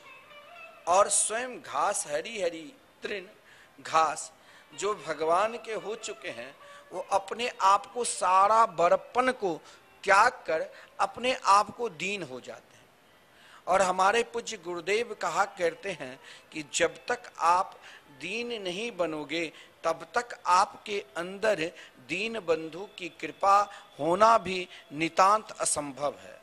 और स्वयं घास, हरी हरी तृण घास जो भगवान के हो चुके हैं, वो अपने आप को, सारा बड़प्पन को त्याग कर अपने आप को दीन हो जाते हैं। और हमारे पूज्य गुरुदेव कहा करते हैं कि जब तक आप दीन नहीं बनोगे, तब तक आपके अंदर दीन बंधु की कृपा होना भी नितांत असंभव है।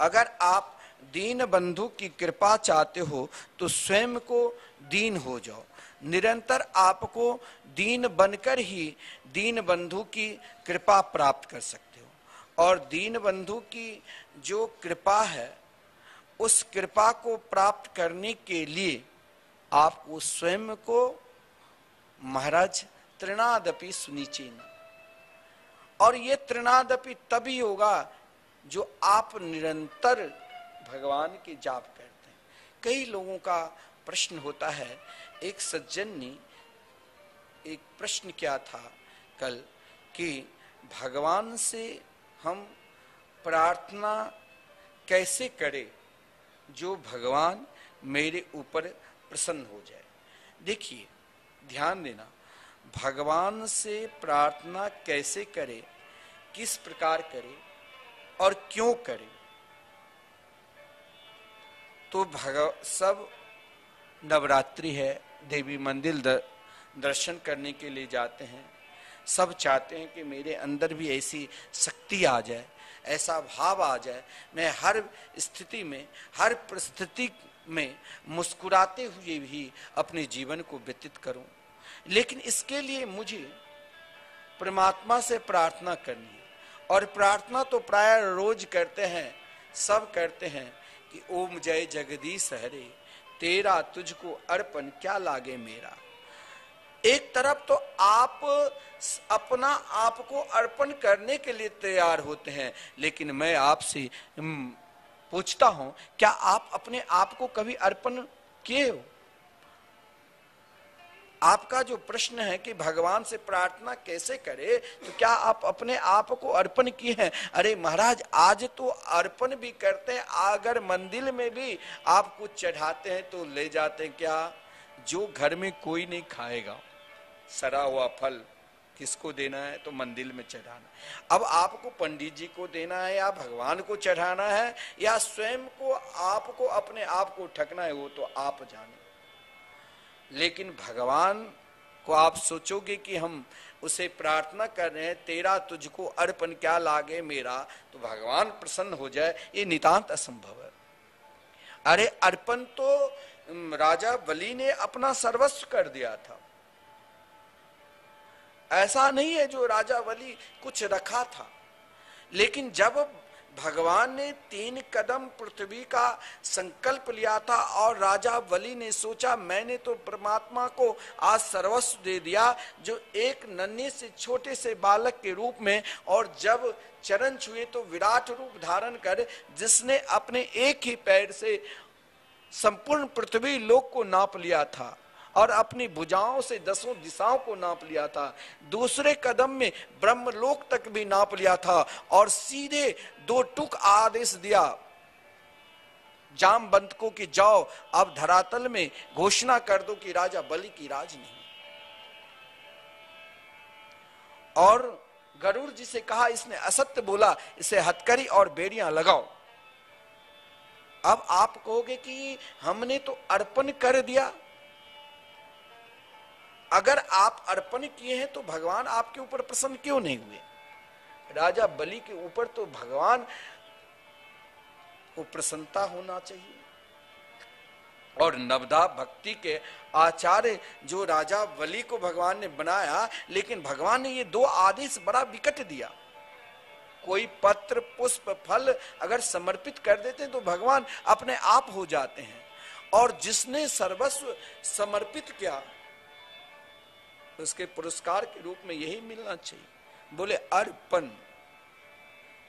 अगर आप दीन बंधु की कृपा चाहते हो तो स्वयं को दीन हो जाओ। निरंतर आपको दीन बनकर ही दीन बंधु की कृपा प्राप्त कर सकते हो। और दीन बंधु की जो कृपा है, उस कृपा को प्राप्त करने के लिए आपको स्वयं को, महाराज, तृणादपि सुनीचेन, और ये तृणादपि तभी होगा जो आप निरंतर भगवान के जाप करते हैं। कई लोगों का प्रश्न होता है, एक सज्जन ने एक प्रश्न किया था कल कि भगवान से हम प्रार्थना कैसे करें जो भगवान मेरे ऊपर प्रसन्न हो जाए। देखिए, ध्यान देना, भगवान से प्रार्थना कैसे करें, किस प्रकार करें और क्यों करें। तो सब नवरात्रि है, देवी मंदिर दर्शन करने के लिए जाते हैं। सब चाहते हैं कि मेरे अंदर भी ऐसी शक्ति आ जाए, ऐसा भाव आ जाए, मैं हर स्थिति में, हर परिस्थिति में मुस्कुराते हुए भी अपने जीवन को व्यतीत करूं। लेकिन इसके लिए मुझे परमात्मा से प्रार्थना करनी है। और प्रार्थना तो प्राय रोज करते हैं, सब करते हैं कि ओम जय जगदीश हरे, तेरा तुझको अर्पण क्या लागे मेरा। एक तरफ तो आप अपना आप को अर्पण करने के लिए तैयार होते हैं, लेकिन मैं आपसे पूछता हूं, क्या आप अपने आप को कभी अर्पण किए हो? आपका जो प्रश्न है कि भगवान से प्रार्थना कैसे करे, तो क्या आप अपने आप को अर्पण किए हैं? अरे महाराज, आज तो अर्पण भी करते हैं, अगर मंदिर में भी आप कुछ चढ़ाते हैं तो ले जाते हैं क्या? जो घर में कोई नहीं खाएगा, सड़ा हुआ फल किसको देना है? तो मंदिर में चढ़ाना। अब आपको पंडित जी को देना है या भगवान को चढ़ाना है या स्वयं को आपको अपने आप को ठगना है, वो तो आप जाने। लेकिन भगवान को आप सोचोगे कि हम उसे प्रार्थना कर रहे हैं, तेरा तुझको अर्पण क्या लागे मेरा, तो भगवान प्रसन्न हो जाए, ये नितांत असंभव है। अरे अर्पण तो राजा बलि ने अपना सर्वस्व कर दिया था। ऐसा नहीं है जो राजा बलि कुछ रखा था, लेकिन जब भगवान ने 3 कदम पृथ्वी का संकल्प लिया था और राजा बलि ने सोचा मैंने तो परमात्मा को आज सर्वस्व दे दिया, जो एक नन्हे से छोटे से बालक के रूप में, और जब चरण छुए तो विराट रूप धारण कर, जिसने अपने एक ही पैर से संपूर्ण पृथ्वी लोक को नाप लिया था और अपनी भुजाओं से 10 दिशाओं को नाप लिया था, दूसरे कदम में ब्रह्मलोक तक भी नाप लिया था और सीधे 2 टुक आदेश दिया जामवंत को कि जाओ अब धरातल में घोषणा कर दो कि राजा बलि की राज नहीं। और गरुड़ जी से कहा इसने असत्य बोला, इसे हथकड़ी और बेड़ियां लगाओ। अब आप कहोगे कि हमने तो अर्पण कर दिया। अगर आप अर्पण किए हैं तो भगवान आपके ऊपर प्रसन्न क्यों नहीं हुए? राजा बलि के ऊपर तो भगवान को प्रसन्नता होना चाहिए। और नवदा भक्ति के आचार्य जो राजा बलि को भगवान ने बनाया, लेकिन भगवान ने ये 2 आदेश बड़ा विकट दिया। कोई पत्र पुष्प फल अगर समर्पित कर देते हैं तो भगवान अपने आप हो जाते हैं, और जिसने सर्वस्व समर्पित किया उसके पुरस्कार के रूप में यही मिलना चाहिए। बोले अर्पण,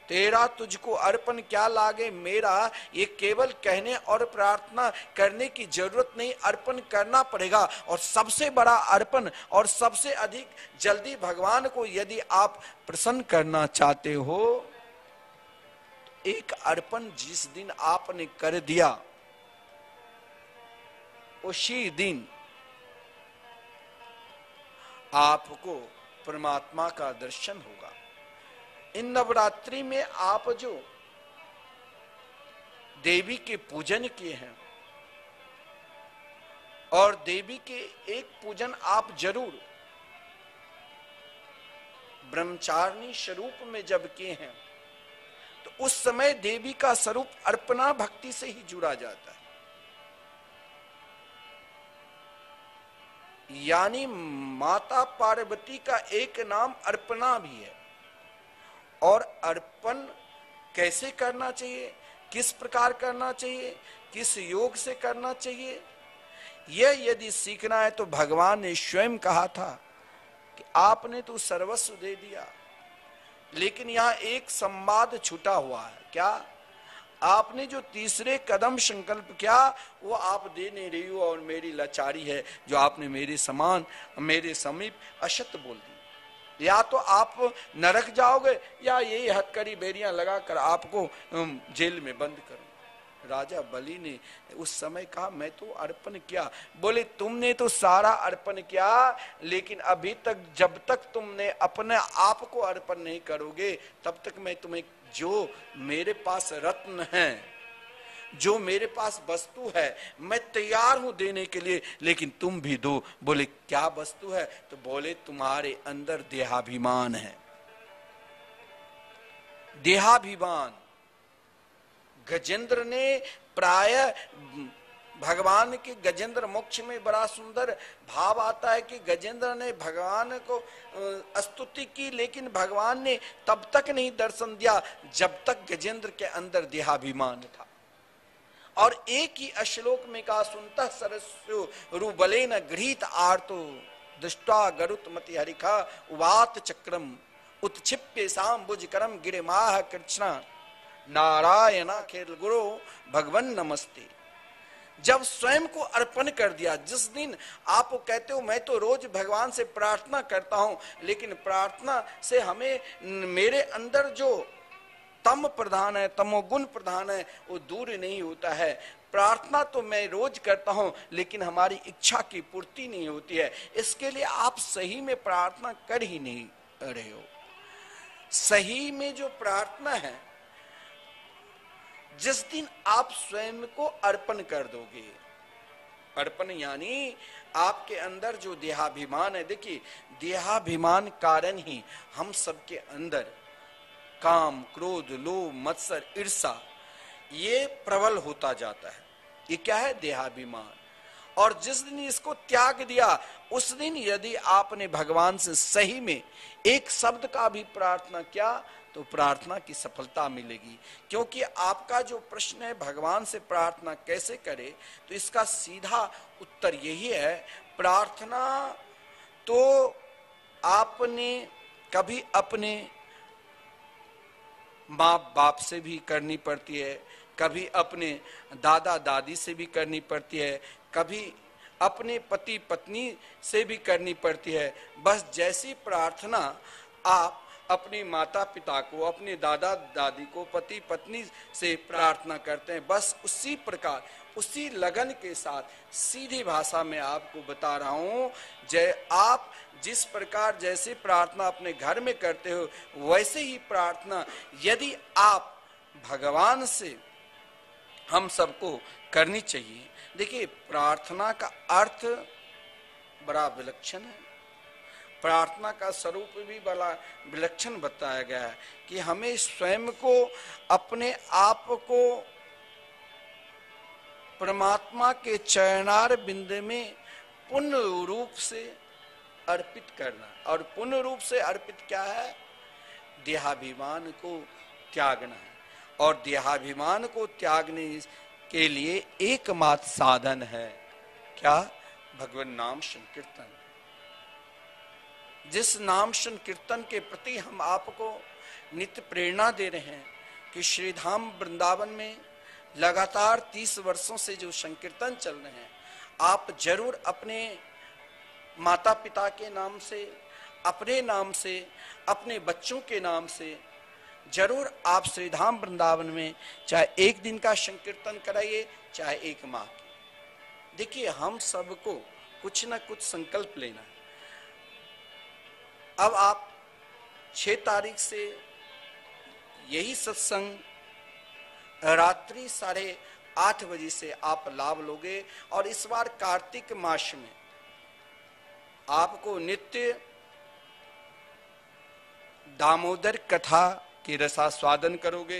तेरा तुझको अर्पण क्या लागे मेरा, ये केवल कहने और प्रार्थना करने की जरूरत नहीं, अर्पण करना पड़ेगा। और सबसे बड़ा अर्पण और सबसे अधिक जल्दी भगवान को यदि आप प्रसन्न करना चाहते हो, तो एक अर्पण जिस दिन आपने कर दिया उसी दिन आपको परमात्मा का दर्शन होगा। इन नवरात्रि में आप जो देवी के पूजन किए हैं, और देवी के एक पूजन आप जरूर ब्रह्मचारिणी स्वरूप में जब किए हैं, तो उस समय देवी का स्वरूप अर्पणा भक्ति से ही जुड़ा जाता है। यानी माता पार्वती का एक नाम अर्पणा भी है। और अर्पण कैसे करना चाहिए, किस प्रकार करना चाहिए, किस योग से करना चाहिए, यह यदि सीखना है तो भगवान ने स्वयं कहा था कि आपने तो सर्वस्व दे दिया। लेकिन यहां एक संवाद छूटा हुआ है। क्या? आपने जो तीसरे कदम संकल्प किया वो आप दे नहीं रही हो, और मेरी लाचारी है जो आपने मेरे समान मेरे समीप असत्य बोल दी। या तो आप नरक जाओगे या यही हथकड़ी बेरियां लगाकर आपको जेल में बंद करूं। राजा बलि ने उस समय कहा मैं तो अर्पण किया। बोले तुमने तो सारा अर्पण किया, लेकिन अभी तक जब तक तुमने अपने आप को अर्पण नहीं करोगे तब तक मैं तुम्हें, जो मेरे पास रत्न है, जो मेरे पास वस्तु है, मैं तैयार हूं देने के लिए, लेकिन तुम भी दो। बोले क्या वस्तु है? तो बोले तुम्हारे अंदर देहाभिमान है। देहाभिमान। गजेंद्र ने प्राय भगवान के गजेंद्र मोक्ष में बड़ा सुंदर भाव आता है कि गजेंद्र ने भगवान को स्तुति की, लेकिन भगवान ने तब तक नहीं दर्शन दिया जब तक गजेंद्र के अंदर देहाभिमान था। और एक ही श्लोक में कहा सुनता सरस्यो रुबलेन गृहीत आर्तो दृष्टा गरुत मति हरिखा उवात चक्रम उत्क्षिप्य सांबुजकरम गिरिमाह कृष्णा नारायणा खेल गुरु भगवन नमस्ते। जब स्वयं को अर्पण कर दिया, जिस दिन आप कहते हो मैं तो रोज भगवान से प्रार्थना करता हूं, लेकिन प्रार्थना से हमें मेरे अंदर जो तम प्रधान है, तमोगुण प्रधान है, वो दूर नहीं होता है। प्रार्थना तो मैं रोज करता हूं, लेकिन हमारी इच्छा की पूर्ति नहीं होती है। इसके लिए आप सही में प्रार्थना कर ही नहीं रहे हो। सही में जो प्रार्थना है, जिस दिन आप स्वयं को अर्पण कर दोगे, अर्पण यानी आपके अंदर जो देहाभिमान है, देखिए देहाभिमान कारण ही हम सबके अंदर काम, क्रोध, लोभ, मत्सर, ईर्षा ये प्रबल होता जाता है। ये क्या है? देहाभिमान। और जिस दिन इसको त्याग दिया, उस दिन यदि आपने भगवान से सही में एक शब्द का भी प्रार्थना किया तो प्रार्थना की सफलता मिलेगी। क्योंकि आपका जो प्रश्न है भगवान से प्रार्थना कैसे करें, तो इसका सीधा उत्तर यही है, प्रार्थना तो आपने कभी अपने माँ बाप से भी करनी पड़ती है, कभी अपने दादा दादी से भी करनी पड़ती है, कभी अपने पति पत्नी से भी करनी पड़ती है। बस जैसी प्रार्थना आप अपने माता पिता को, अपने दादा दादी को, पति पत्नी से प्रार्थना करते हैं, बस उसी प्रकार, उसी लगन के साथ सीधी भाषा में आपको बता रहा हूं, आप जिस प्रकार जैसे प्रार्थना अपने घर में करते हो, वैसे ही प्रार्थना यदि आप भगवान से हम सबको करनी चाहिए। देखिए प्रार्थना का अर्थ बड़ा विलक्षण है, प्रार्थना का स्वरूप भी बड़ा विलक्षण बताया गया है कि हमें स्वयं को, अपने आप को परमात्मा के चरणार बिंद में पूर्ण रूप से अर्पित करना। और पूर्ण रूप से अर्पित क्या है? देहाभिमान को त्यागना है। और देहाभिमान को त्यागने के लिए एकमात्र साधन है क्या? भगवान नाम संकीर्तन। जिस नाम संकीर्तन के प्रति हम आपको नित्य प्रेरणा दे रहे हैं कि श्रीधाम वृंदावन में लगातार 30 वर्षों से जो संकीर्तन चल रहे हैं, आप जरूर अपने माता पिता के नाम से, अपने नाम से, अपने बच्चों के नाम से जरूर आप श्रीधाम वृंदावन में चाहे एक दिन का संकीर्तन कराइए, चाहे एक माह की। देखिए हम सबको कुछ ना कुछ संकल्प लेना है। अब आप 6 तारीख से यही सत्संग रात्रि 8:30 बजे से आप लाभ लोगे। और इस बार कार्तिक मास में आपको नित्य दामोदर कथा की रसास्वादन करोगे,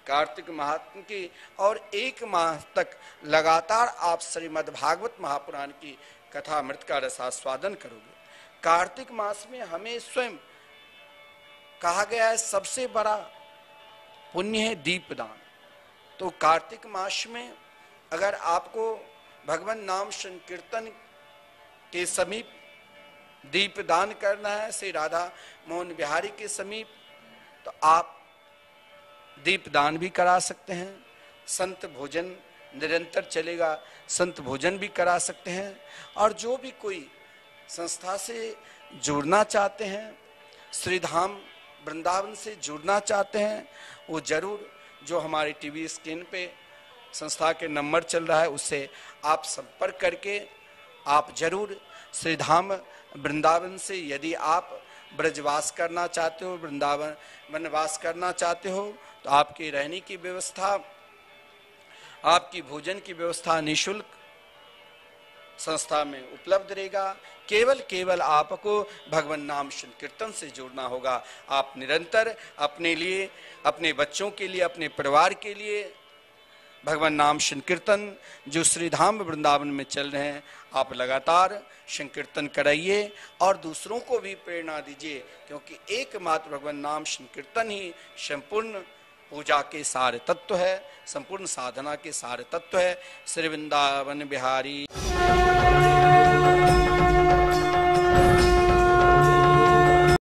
कार्तिक महात्म की, और 1 माह तक लगातार आप श्रीमद् भागवत महापुराण की कथा अमृत का रसास्वादन करोगे। कार्तिक मास में हमें स्वयं कहा गया है सबसे बड़ा पुण्य है दीपदान। तो कार्तिक मास में अगर आपको भगवान नाम संकीर्तन के समीप दीपदान करना है, श्री राधा मोहन बिहारी के समीप, तो आप दीपदान भी करा सकते हैं। संत भोजन निरंतर चलेगा, संत भोजन भी करा सकते हैं। और जो भी कोई संस्था से जुड़ना चाहते हैं, श्रीधाम वृंदावन से जुड़ना चाहते हैं, वो जरूर जो हमारे टीवी स्क्रीन पे संस्था के नंबर चल रहा है उससे आप संपर्क करके आप जरूर श्रीधाम वृंदावन से, यदि आप ब्रजवास करना चाहते हो, वृंदावन वनवास करना चाहते हो, तो आपकी रहने की व्यवस्था, आपकी भोजन की व्यवस्था निःशुल्क संस्था में उपलब्ध रहेगा। केवल आपको भगवान नाम संकीर्तन से जुड़ना होगा। आप निरंतर अपने लिए, अपने बच्चों के लिए, अपने परिवार के लिए भगवान नाम संकीर्तन जो श्रीधाम वृंदावन में चल रहे हैं, आप लगातार संकीर्तन कराइए और दूसरों को भी प्रेरणा दीजिए, क्योंकि एकमात्र भगवान नाम संकीर्तन ही संपूर्ण पूजा के सारे तत्व है, संपूर्ण साधना के सारे तत्व है। श्री वृंदावन बिहारी।